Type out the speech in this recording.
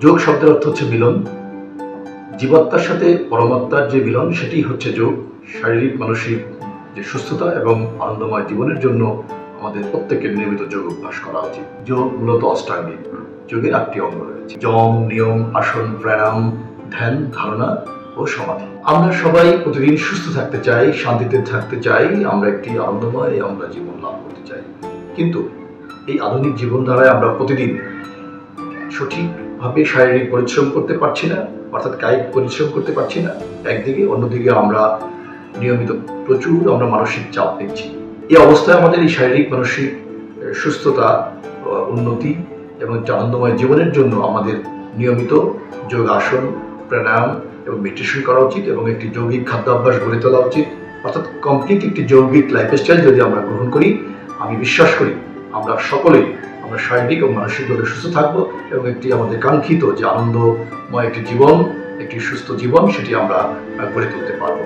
যোগ শব্দের অর্থ হচ্ছে মিলন। জীবাত্মার সাথে পরমাত্মার যে মিলন, সেটি হচ্ছে যোগ। শারীরিক মানসিক যে সুস্থতা এবং আনন্দময় জীবনের জন্য আমাদের প্রত্যেকের নিয়মিত যোগ অভ্যাস করা উচিত। যোগ মূলত অষ্টাঙ্গিক। যোগের 8টি অঙ্গ রয়েছে: যম, নিয়ম, আসন, প্রাণায়াম, ধ্যান, ধারণা ও সমাধি। আমরা সবাই প্রতিদিন সুস্থ থাকতে চাই, শান্তিতে থাকতে চাই, আমরা একটি আনন্দময় আমরা জীবন লাভ করতে চাই। কিন্তু এই আধুনিক জীবনধারায় আমরা প্রতিদিন সঠিকভাবে শারীরিক পরিশ্রম করতে পারছি না, অর্থাৎ কায়িক পরিশ্রম করতে পারছি না একদিকে, অন্যদিকে আমরা নিয়মিত প্রচুর মানসিক চাপ নিচ্ছি। এই অবস্থায় আমাদের এই শারীরিক মানসিক সুস্থতা, উন্নতি এবং আনন্দময় জীবনের জন্য আমাদের নিয়মিত যোগাসন, প্রাণায়াম এবং মেডিটেশন করা উচিত এবং একটি যৌগিক খাদ্যাভ্যাস গড়ে তোলা উচিত। অর্থাৎ কমপ্লিট একটি যৌগিক লাইফস্টাইল যদি আমরা গ্রহণ করি, আমি বিশ্বাস করি আমরা সকলেই শারীরিক ও মানসিকভাবে সুস্থ থাকবো এবং একটি আমাদের কাঙ্ক্ষিত যে আনন্দময় একটি জীবন, একটি সুস্থ জীবন, সেটি আমরা গড়ে তুলতে পারবো।